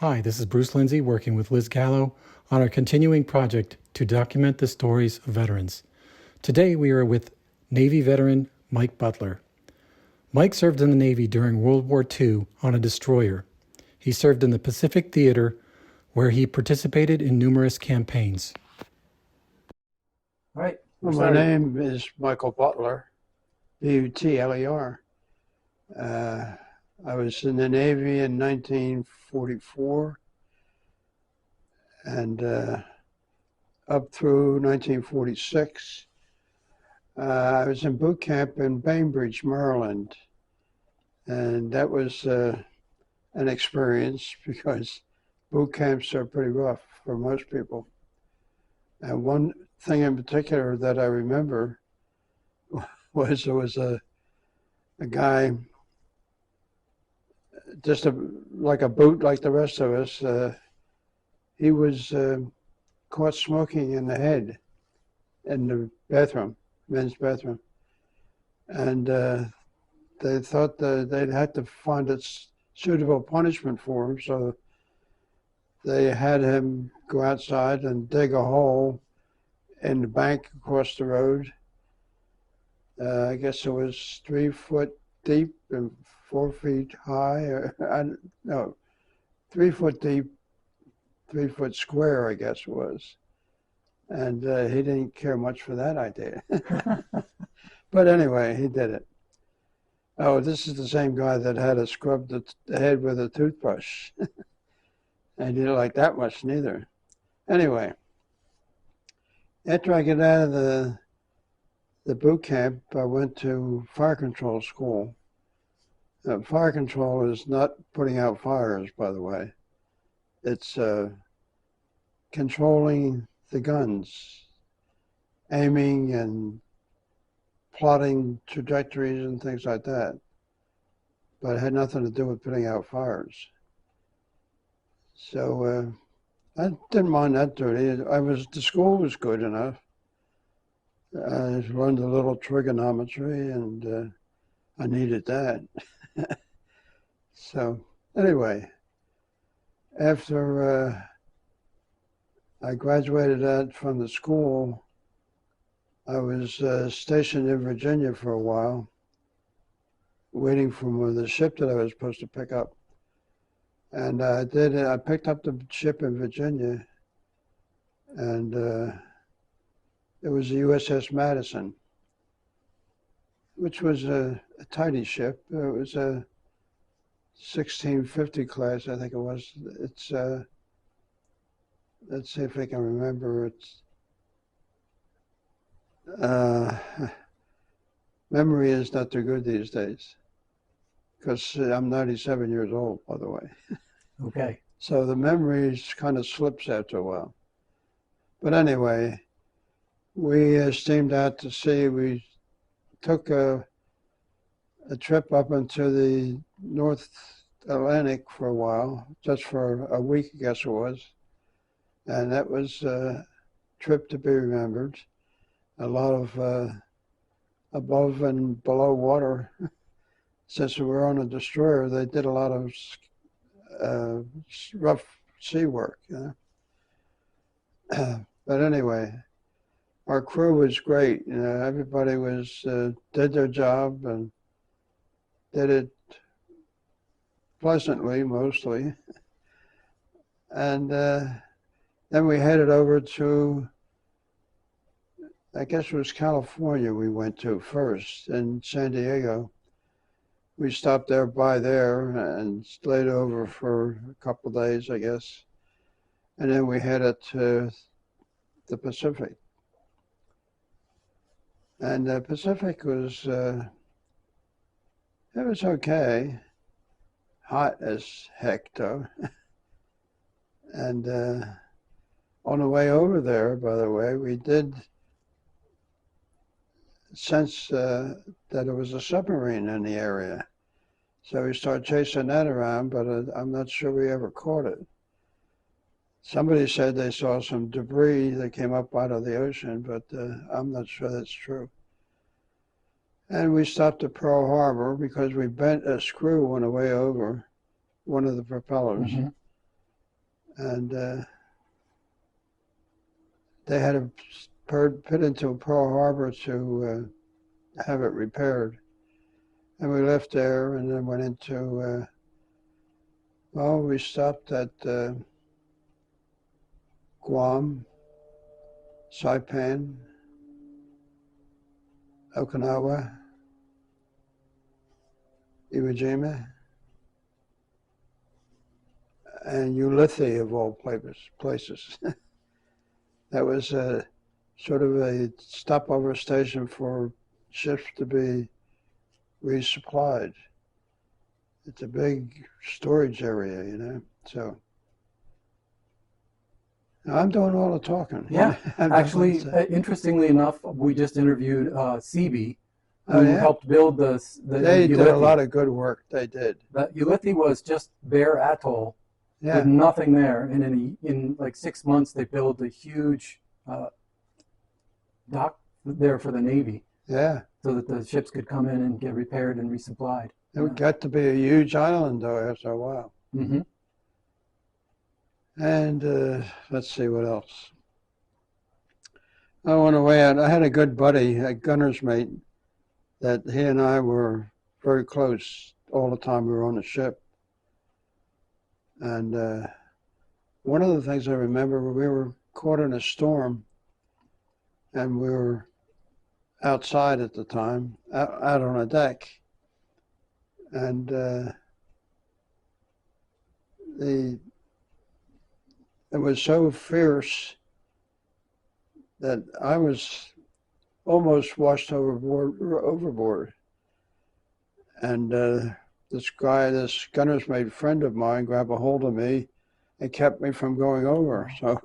Hi, this is Bruce Lindsay working with Liz Gallo on our continuing project to document the stories of veterans. Today we are with Navy veteran Mike Butler. Mike served in the Navy during World War II on a destroyer. He served in the Pacific Theater where he participated in numerous campaigns. All right. Well, my name is Michael Butler, B-U-T-L-E-R. I was in the Navy in 1944 and up through 1946. I was in boot camp in Bainbridge, Maryland, and that was an experience because boot camps are pretty rough for most people. And one thing in particular that I remember was there was a guy, just like a boot like the rest of us. He was caught smoking in the head in the bathroom, men's bathroom. And they thought that they'd had to find a suitable punishment for him, so they had him go outside and dig a hole in the bank across the road. I guess it was 3 foot deep and 4 feet high. No, 3 foot deep, 3 foot square, I guess it was. And he didn't care much for that idea. But anyway, he did it. Oh, this is the same guy that had to scrub the head with a toothbrush. I didn't like that much neither. Anyway, after I get out of the boot camp, I went to fire control school. Fire control is not putting out fires, by the way. It's controlling the guns, aiming and plotting trajectories and things like that. But it had nothing to do with putting out fires. So I didn't mind that duty. The school was good enough. I learned a little trigonometry, and I needed that. So anyway, after I graduated from the school, I was stationed in Virginia for a while, waiting for the ship that I was supposed to pick up. And I picked up the ship in Virginia, and it was the USS Madison, which was a tiny ship. It was a 1650 class, I think it was. It's, let's see if I can remember. It's, memory is not too good these days, because I'm 97 years old, by the way. Okay. So the memory kind of slips after a while. But anyway, we steamed out to sea. We took a trip up into the North Atlantic for a while, just for a week, I guess it was. And that was a trip to be remembered. A lot of above and below water. Since we were on a destroyer, they did a lot of rough sea work. You know? But anyway, our crew was great. You know, everybody did their job and did it pleasantly, mostly. And then we headed over to, I guess it was California we went to first, in San Diego. We stopped there and stayed over for a couple of days, I guess. And then we headed to the Pacific. And the Pacific was, it was okay. Hot as heck, though. And on the way over there, by the way, we did sense that there was a submarine in the area. So we started chasing that around, but I'm not sure we ever caught it. Somebody said they saw some debris that came up out of the ocean, but I'm not sure that's true. And we stopped at Pearl Harbor because we bent a screw on the way over, one of the propellers. Mm-hmm. and they had to put into Pearl Harbor to have it repaired. And we left there and then went into, well, we stopped at Guam, Saipan, Okinawa, Iwo Jima, and Ulithi, of all places. That was sort of a stopover station for ships to be resupplied. It's a big storage area, you know, so. I'm doing all the talking. Yeah, actually, interestingly enough, we just interviewed CB, who helped build the They Ulithi. did a lot of good work, they did. The Ulithi was just bare atoll Yeah. with nothing there, and in like 6 months they built a huge dock there for the Navy. Yeah. So that the ships could come in and get repaired and resupplied. It got to be a huge island, though, after a while. Mm-hmm. And let's see what else. On the way out, I had a good buddy, a gunner's mate, that he and I were very close all the time we were on the ship. And one of the things I remember, we were caught in a storm, and we were outside at the time, out on a deck. And it was so fierce that I was almost washed overboard. And this gunner's mate friend of mine grabbed a hold of me and kept me from going over. So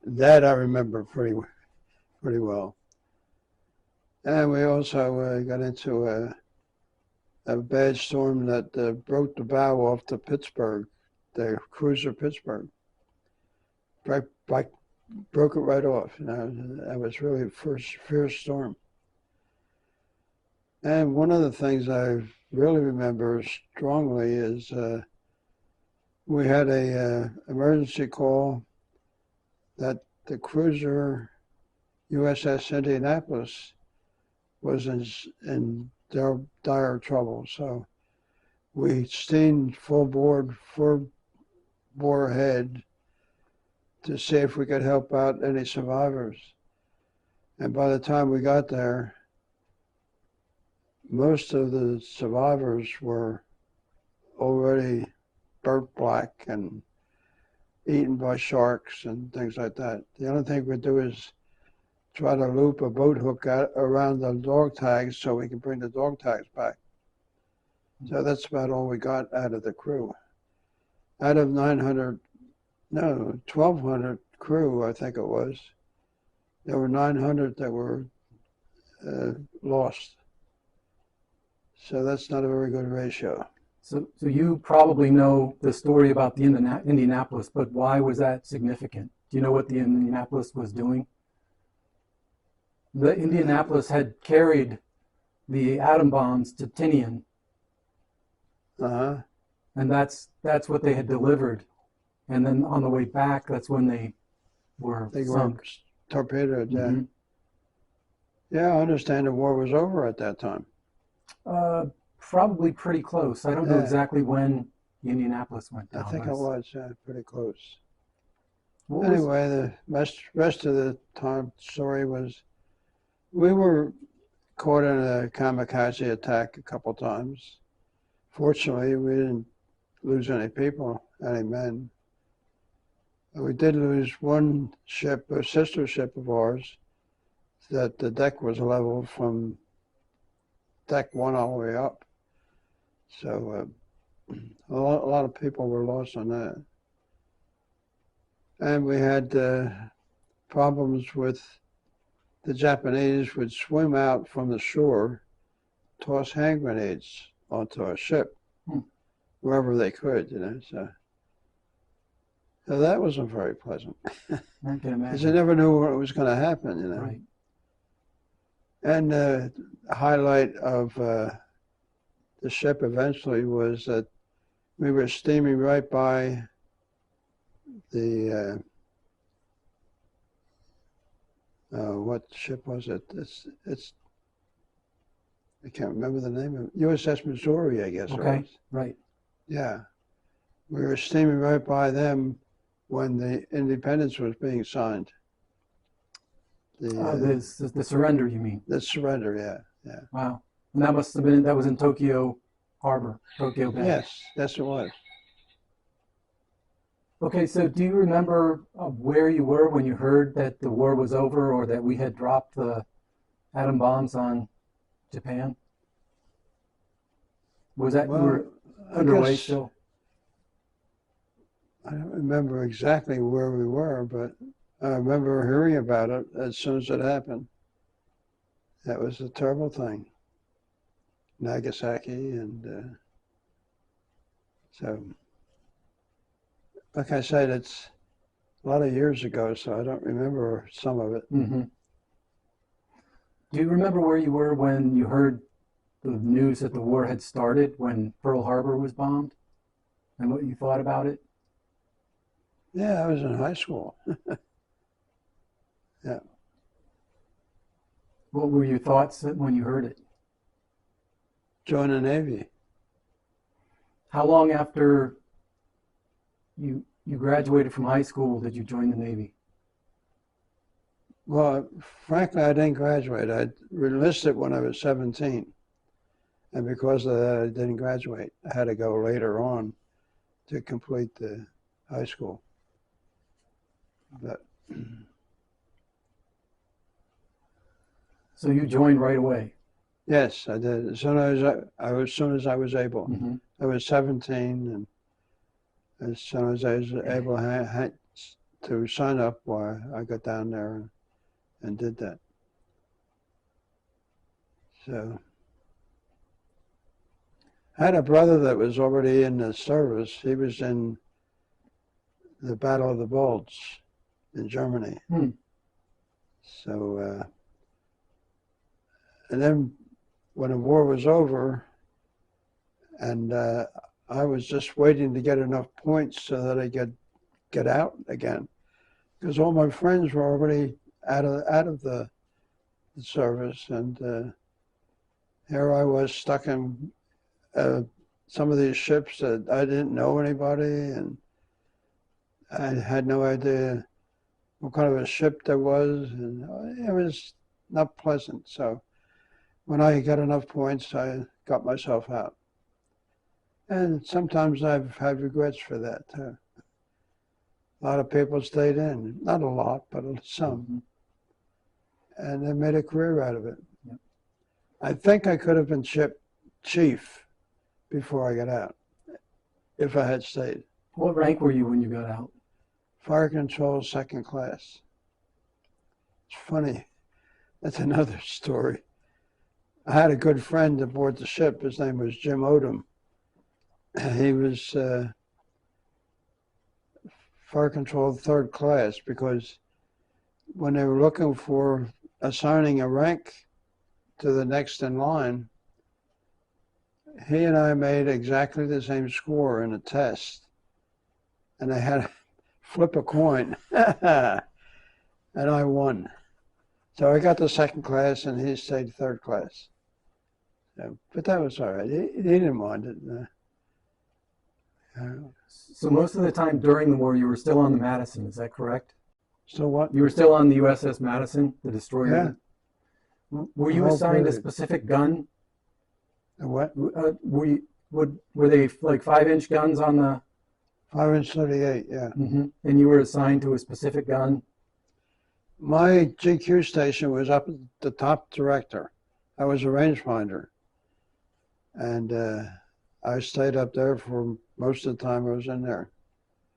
that I remember pretty well. And we also got into a bad storm that broke the bow off the Pittsburgh, the cruiser Pittsburgh. Broke it right off. You know, that was really a fierce storm. And one of the things I really remember strongly is we had a emergency call that the cruiser USS Indianapolis was in dire trouble. So we steamed full bore ahead to see if we could help out any survivors. And by the time we got there, most of the survivors were already burnt black and eaten by sharks and things like that. The only thing we do is try to loop a boat hook around the dog tags so we can bring the dog tags back. So that's about all we got out of the crew. Out of 1,200 crew, I think it was, there were 900 that were lost. So that's not a very good ratio. So you probably know the story about the Indianapolis, but why was that significant? Do you know what the Indianapolis was doing? The Indianapolis had carried the atom bombs to Tinian. Uh-huh. And that's what they had delivered. And then on the way back, that's when they were sunk. Torpedoed, yeah. Mm-hmm. Yeah, I understand the war was over at that time. Probably pretty close. I don't know exactly when the Indianapolis went down. I think it was pretty close. What anyway, the rest of the story was we were caught in a kamikaze attack a couple times. Fortunately, we didn't lose any people, any men. We did lose one ship, a sister ship of ours, that the deck was level from deck one all the way up. So a lot of people were lost on that. And we had problems with the Japanese would swim out from the shore, toss hand grenades onto our ship, wherever they could, you know. So that wasn't very pleasant. I can imagine. Because you never knew what was going to happen, you know. Right. And the highlight of the ship eventually was that we were steaming right by the what ship was it? It's I can't remember the name of it. USS Missouri, I guess it Okay, was. right. Yeah, we were steaming right by them when the Independence was being signed. The surrender, you mean? The surrender, yeah, yeah. Wow. And that must have been, that was in Tokyo Harbor, Tokyo Bay. Yes, it was. Okay, so do you remember where you were when you heard that the war was over or that we had dropped the atom bombs on Japan? Was that, you Well, were I underway guess still? I don't remember exactly where we were, but I remember hearing about it as soon as it happened. That was a terrible thing. Nagasaki, and so, like I said, it's a lot of years ago, so I don't remember some of it. Mm-hmm. Do you remember where you were when you heard the news that the war had started, when Pearl Harbor was bombed, and what you thought about it? Yeah, I was in high school. Yeah. What were your thoughts when you heard it? Join the Navy. How long after you graduated from high school did you join the Navy? Well, frankly, I didn't graduate. I enlisted when I was 17. And because of that, I didn't graduate. I had to go later on to complete the high school. But So you joined right away. yes, I did. As soon as I was able. Mm-hmm. I was 17, and as soon as I was able to sign up, why I got down there and did that. So I had a brother that was already in the service. He was in the Battle of the Bulge in Germany. Hmm. So, and then when the war was over, and I was just waiting to get enough points so that I could get out again, because all my friends were already out of the service, and here I was stuck in some of these ships that I didn't know anybody, and I had no idea what kind of a ship there was, and it was not pleasant. So when I got enough points, I got myself out. And sometimes I've had regrets for that too. A lot of people stayed in, not a lot, but some, and they made a career out of it. Yep. I think I could have been ship chief before I got out, if I had stayed. What rank were you when you got out? Fire control, second class. It's funny. That's another story. I had a good friend aboard the ship. His name was Jim Odom. He was fire control third class, because when they were looking for assigning a rank to the next in line, he and I made exactly the same score in a test, and they had to flip a coin, and I won. So I got the second class, and he stayed third class. So, but that was all right. He didn't mind it. So most of the time during the war, you were still on the Madison, is that correct? So what? You were still on the USS Madison, the destroyer? Yeah. Were you The whole assigned a period. specific gun? The what? Were they like 5-inch guns on the? 5-inch 38, yeah. Mm-hmm. And you were assigned to a specific gun? My GQ station was up at the top director. I was a rangefinder. And I stayed up there for most of the time I was in there.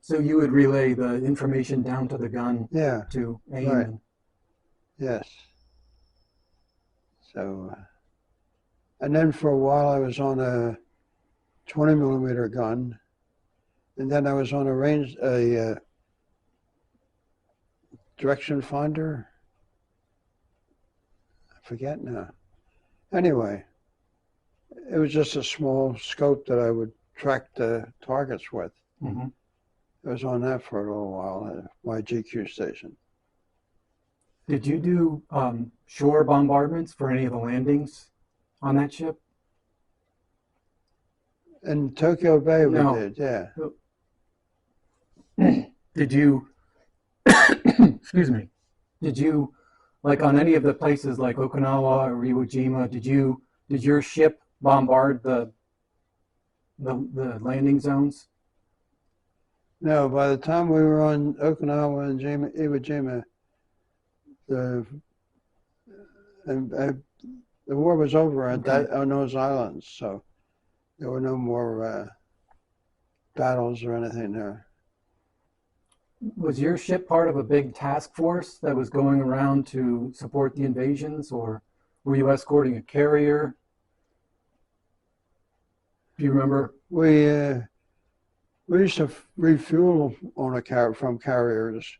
So you would relay the information down to the gun Yeah, to aim? right. And, yes. So, and then for a while I was on a 20 millimeter gun. And then I was on a direction finder. I forget now. Anyway, it was just a small scope that I would track the targets with. mm-hmm. I was on that for a little while at my GQ station. Did you do shore bombardments for any of the landings on that ship? In Tokyo Bay we No. did, yeah. Did you, excuse me, did you, like on any of the places like Okinawa or Iwo Jima, did your ship bombard the landing zones? No, by the time we were on Okinawa and Iwo Jima, the war was over on those islands, so there were no more battles or anything there. Was your ship part of a big task force that was going around to support the invasions, or were you escorting a carrier? Do you remember? We used to refuel on from carriers,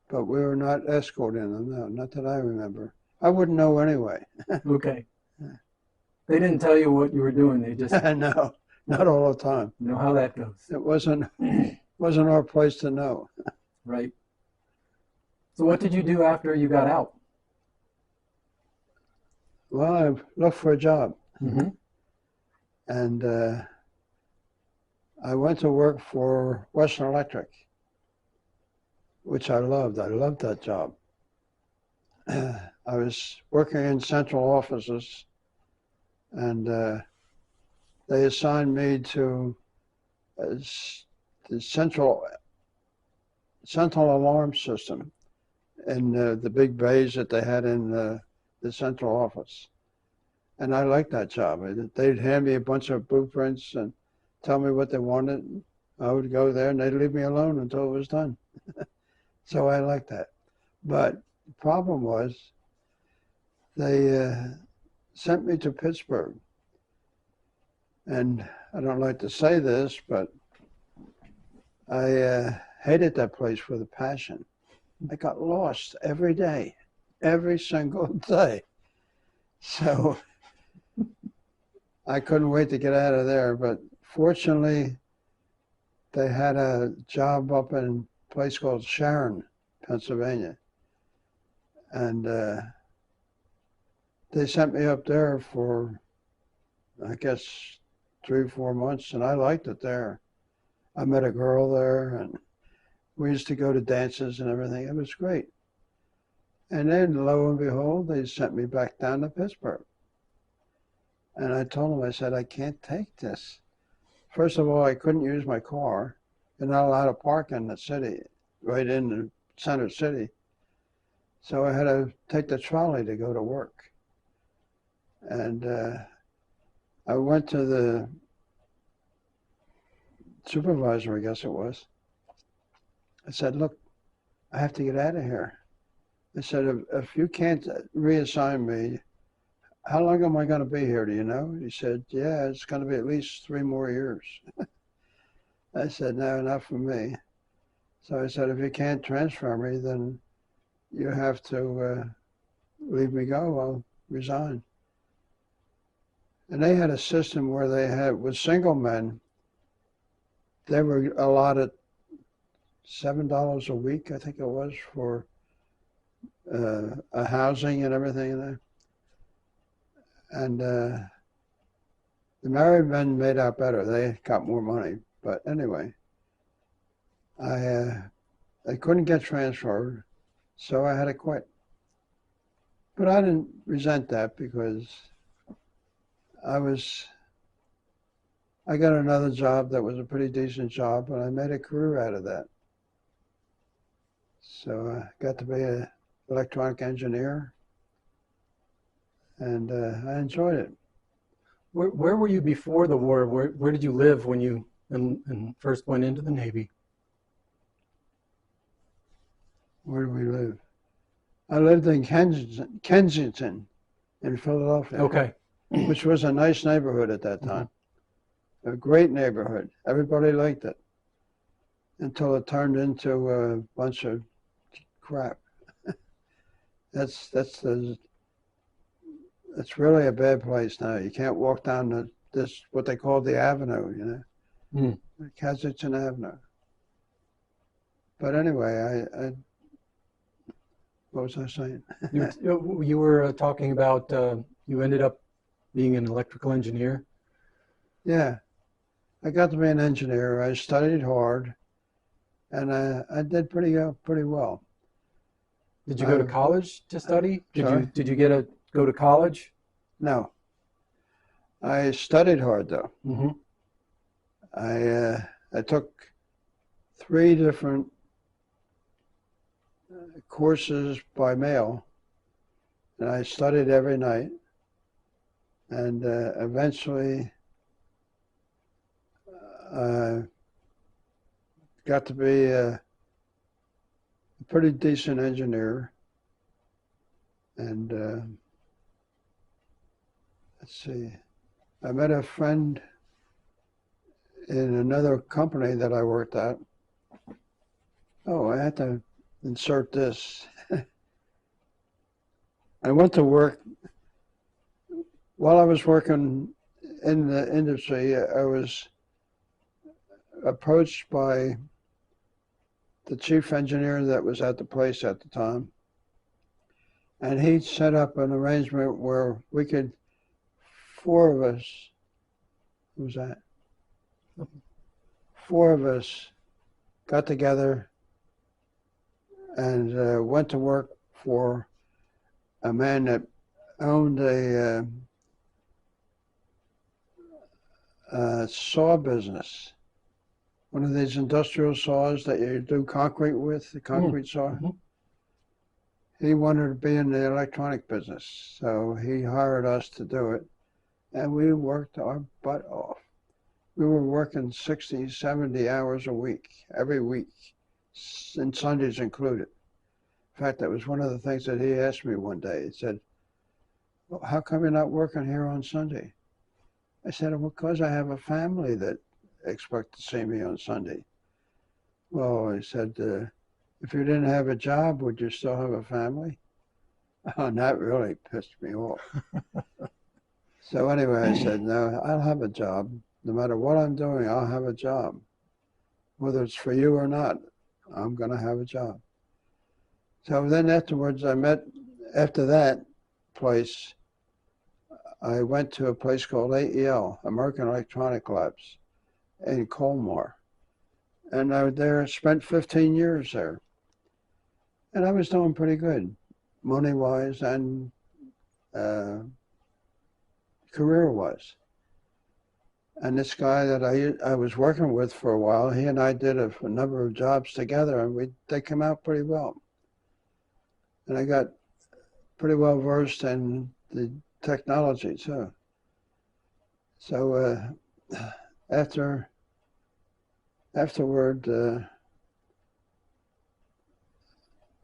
but we were not escorting them. No, not that I remember. I wouldn't know anyway. Okay. They didn't tell you what you were doing. They just No, not all the time. You know how that goes. It wasn't our place to know. Right. So what did you do after you got out? Well, I looked for a job. Mm-hmm. And I went to work for Western Electric, which I loved. I loved that job. I was working in central offices, and they assigned me to the central alarm system in the big bays that they had in the central office. And I liked that job. They'd hand me a bunch of blueprints and tell me what they wanted. I would go there and they'd leave me alone until it was done. So I liked that. But the problem was they sent me to Pittsburgh. And I don't like to say this, but I hated that place with a passion. I got lost every day, every single day. So I couldn't wait to get out of there, but fortunately, they had a job up in a place called Sharon, Pennsylvania. And they sent me up there for, I guess, 3 or 4 months, and I liked it there. I met a girl there, and we used to go to dances and everything. It was great. And then, lo and behold, they sent me back down to Pittsburgh. And I told them, I said, I can't take this. First of all, I couldn't use my car. You're not allowed to park in the city, right in the center city. So I had to take the trolley to go to work. And I went to the supervisor, I guess it was. I said, look, I have to get out of here. I said, if you can't reassign me, how long am I going to be here, do you know? He said, yeah, it's going to be at least 3 more years. I said, no, not for me. So I said, if you can't transfer me, then you have to leave me go. I'll resign. And they had a system where they had, with single men, they were allotted $7 a week, I think it was, for a housing and everything in there. And the married men made out better. They got more money. But anyway, I couldn't get transferred, so I had to quit. But I didn't resent that because I got another job that was a pretty decent job, and I made a career out of that. So I got to be an electronic engineer, and I enjoyed it. Where were you before the war? Where did you live when you and first went into the Navy? Where did we live? I lived in Kensington in Philadelphia. Okay. Which was a nice neighborhood at that time. Mm-hmm. A great neighborhood. Everybody liked it until it turned into a bunch of crap. That's really a bad place now. You can't walk down this what they call the Avenue, you know, Kensington Avenue. But anyway, what was I saying? You were talking about you ended up being an electrical engineer. Yeah, I got to be an engineer. I studied hard, and I did pretty well. Did you go to college to study? Sorry? Did you go to college? No, I studied hard though. Mm-hmm. I took 3 different courses by mail, and I studied every night, and eventually got to be a pretty decent engineer. And let's see, I met a friend in another company that I worked at. Oh, I had to insert this. I went to work, while I was working in the industry, I was approached by the chief engineer that was at the place at the time. And he set up an arrangement where we could, 4 of us, who was that? 4 of us got together and went to work for a man that owned a saw business. One of these industrial saws that you do concrete with, the concrete saw. Mm-hmm. He wanted to be in the electronic business, so he hired us to do it, and we worked our butt off. We were working 60, 70 hours a week, every week, and Sundays included. In fact, that was one of the things that he asked me one day. He said, well, how come you're not working here on Sunday? I said, well, because I have a family that expect to see me on Sunday. Well, he said, if you didn't have a job, would you still have a family? Oh, and that really pissed me off. So anyway, I said, no, I'll have a job. No matter what I'm doing, I'll have a job. Whether it's for you or not, I'm going to have a job. So then afterwards, after that place, I went to a place called AEL, American Electronic Labs, in Colmar. And I was there, spent 15 years there. And I was doing pretty good, money-wise and career-wise. And this guy that I was working with for a while, he and I did a number of jobs together, and they came out pretty well. And I got pretty well versed in the technology too. So afterward,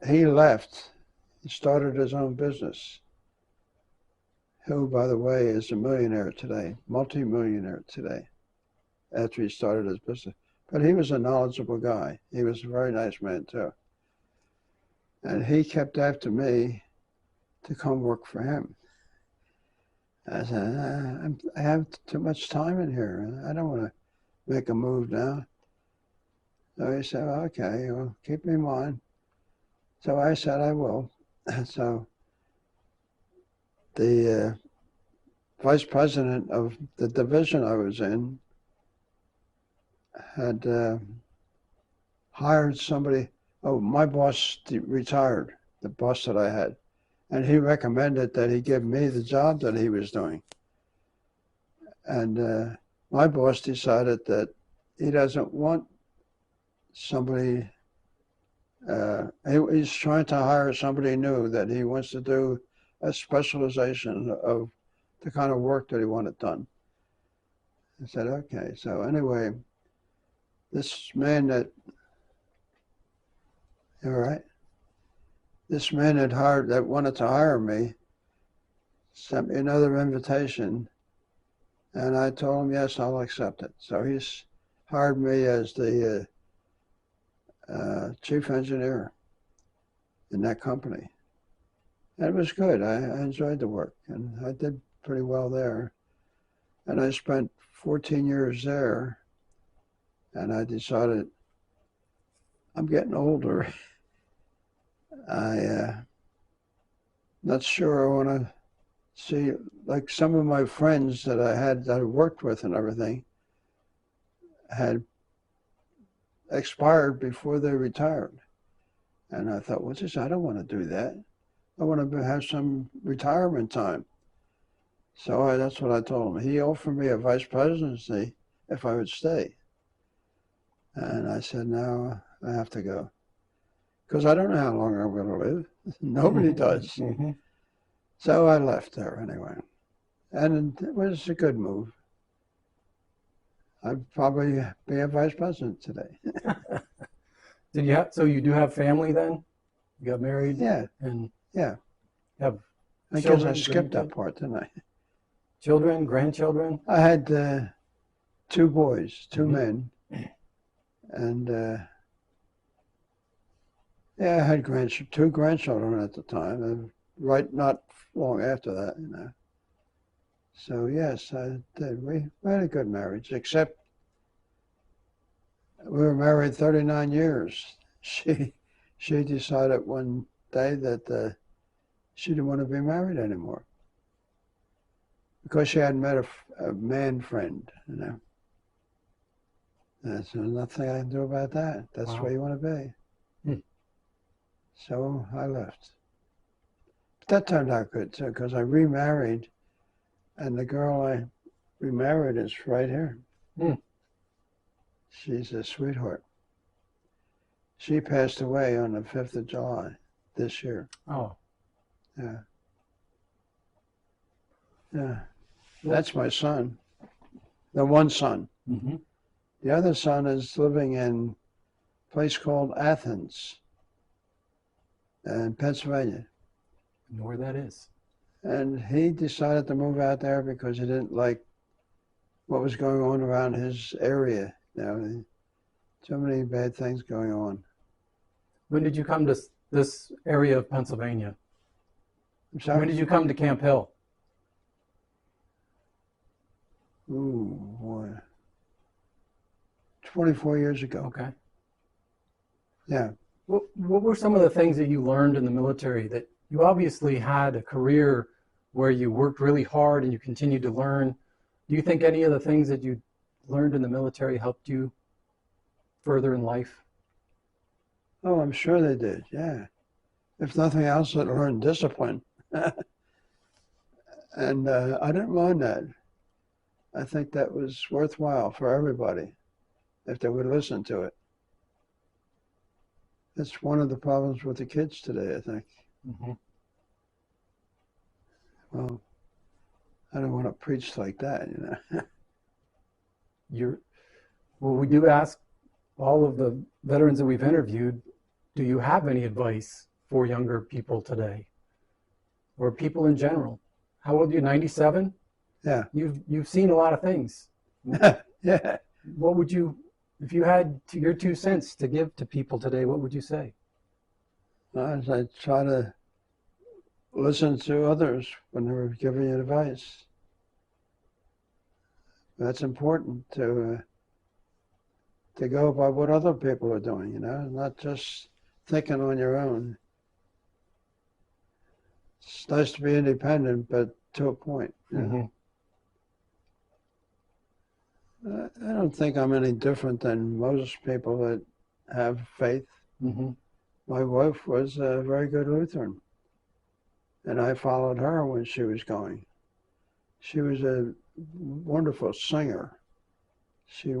he left. He started his own business. Who, by the way, is a millionaire today, multi-millionaire today, after he started his business. But he was a knowledgeable guy. He was a very nice man too. And he kept after me to come work for him. I said, I have too much time in here. I don't want to make a move now. So he said, okay, well, keep me in mind. So I said, I will. So the vice president of the division I was in had hired somebody. Oh, my boss retired, the boss that I had. And he recommended that he give me the job that he was doing. And my boss decided that he doesn't want somebody, he's trying to hire somebody new, that he wants to do a specialization of the kind of work that he wanted done. I said, okay. So anyway, this man that, all right, this man that wanted to hire me sent me another invitation, and I told him, yes, I'll accept it. So he's hired me as the chief engineer in that company. And it was good. I enjoyed the work, and I did pretty well there. And I spent 14 years there, and I decided I'm getting older. Not sure I want to see, like some of my friends that I worked with and everything had expired before they retired. And I thought, what's this? I don't want to do that. I want to have some retirement time. So that's what I told him. He offered me a vice presidency if I would stay. And I said, no, I have to go. Because I don't know how long I'm going to live. Nobody does. Mm-hmm. So I left there anyway. And it was a good move. I'd probably be a vice president today. So you do have family then? You got married? Yeah, And yeah. have I guess children, I skipped that grandkids? part, didn't I? Children, grandchildren? I had 2 boys, 2 Mhm. men. And yeah, I had 2 grandchildren at the time, and right not long after that, you know. So yes, I did. We had a good marriage, except we were married 39 years. She decided one day that she didn't want to be married anymore because she had met a man friend, you know. There's nothing I can do about that. That's Wow. where you want to be. Hmm. So I left. But that turned out good too, because I remarried, and the girl I remarried is right here. Hmm. She's a sweetheart. She passed away on the 5th of July this year. Oh, Yeah. Yeah. That's my son. The one son. mm-hmm. The other son is living in a place called Athens in Pennsylvania. I know where that is. And he decided to move out there because he didn't like what was going on around his area. You know, so many bad things going on. When did you come to this area of Pennsylvania? I'm When sorry? did you come to Camp Hill? Ooh, boy. 24 years ago. Okay. Yeah. What were some of the things that you learned in the military? That you obviously had a career where you worked really hard and you continued to learn. Do you think any of the things that you learned in the military helped you further in life? Oh, I'm sure they did. Yeah. If nothing else, I learned discipline. And I didn't mind that. I think that was worthwhile for everybody if they would listen to it. That's one of the problems with the kids today, I think. Mm-hmm. Well, I don't want to preach like that, you know. Well, we do ask all of the veterans that we've interviewed, do you have any advice for younger people today or people in general? How old are you, 97? Yeah. You've seen a lot of things. Yeah. What would you, if you had your 2 cents to give to people today, what would you say? As I try to listen to others when they're giving you advice. That's important to go by what other people are doing, you know, not just thinking on your own. It's nice to be independent, but to a point. You know? I don't think I'm any different than most people that have faith. Mm-hmm. My wife was a very good Lutheran, and I followed her when she was going. She was a wonderful singer. She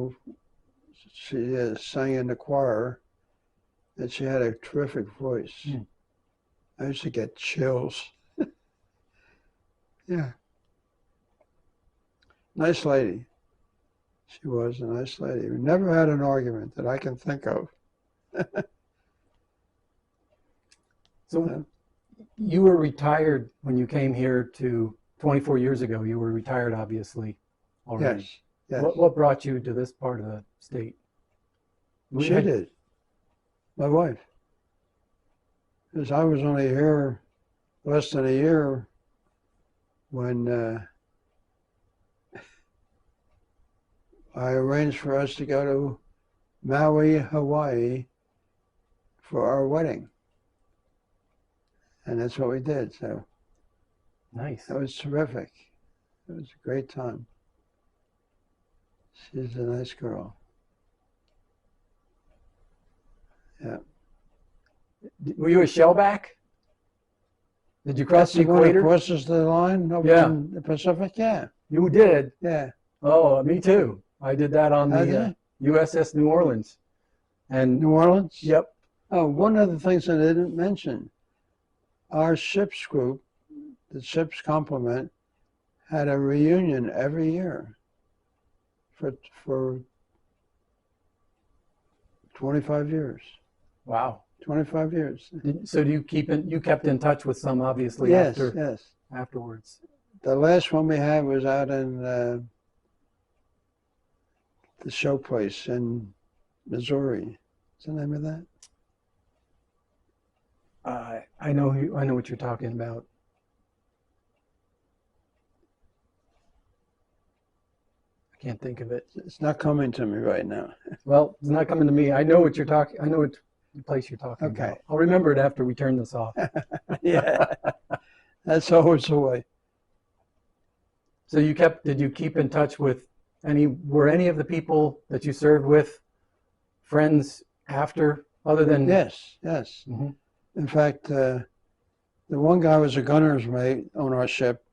sang in the choir, and she had a terrific voice. Mm. I used to get chills. Yeah. Nice lady. She was a nice lady. We never had an argument that I can think of. So you were retired when you came here to 24 years ago. You were retired, obviously, already. Yes, yes. What brought you to this part of the state? She did. My wife. Because I was only here less than a year when I arranged for us to go to Maui, Hawaii for our wedding. And that's what we did. So Nice. that was terrific. It was a great time. She's a nice girl. Yeah. Were you a shellback? Did you cross That's the the one that equator? crosses the line over Yeah. in the Pacific? Yeah. You did. Yeah. Oh, me too. I did that on Have the you? USS New Orleans. And New Orleans? yep. Oh, one of the things I didn't mention, our ship's group, the ship's complement, had a reunion every year for 25 years. Wow. 25 years. So do you you kept in touch with some obviously Yes, yes. afterwards? The last one we had was out in the show place in Missouri. What's the name of that? I know what you're talking about. I can't think of it. It's not coming to me right now. Well, it's not coming to me. I know what you're talking. I know what place you're talking Okay. about. I'll remember it after we turn this off. Yeah, that's always the way. So did you keep in touch with were any of the people that you served with friends after, other than? Yes, yes. Mhm. In fact, the one guy was a gunner's mate on our ship.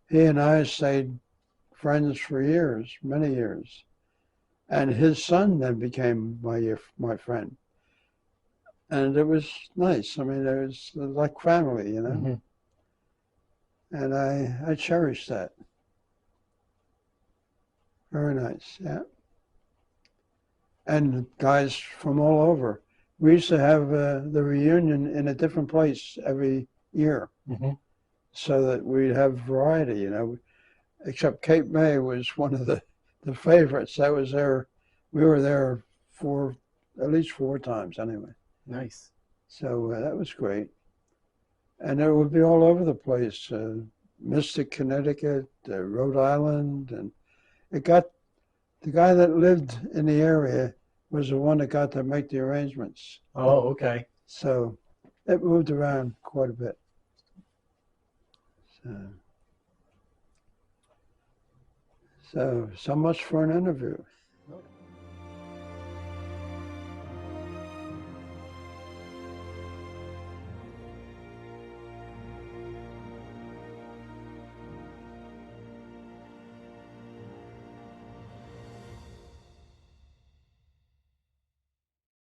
He and I stayed friends for years, many years. And his son then became my friend. And it was nice. I mean, it was like family, you know. Mhm. And I cherished that. Very nice, yeah. And guys from all over. We used to have the reunion in a different place every year, Mhm. so that we'd have variety, you know. Except Cape May was one of the favorites. That was there. We were there at least four times anyway. Nice. So that was great. And it would be all over the place. Mystic, Connecticut, Rhode Island, and the guy that lived in the area was the one that got to make the arrangements. Oh, okay. So it moved around quite a bit. So much for an interview.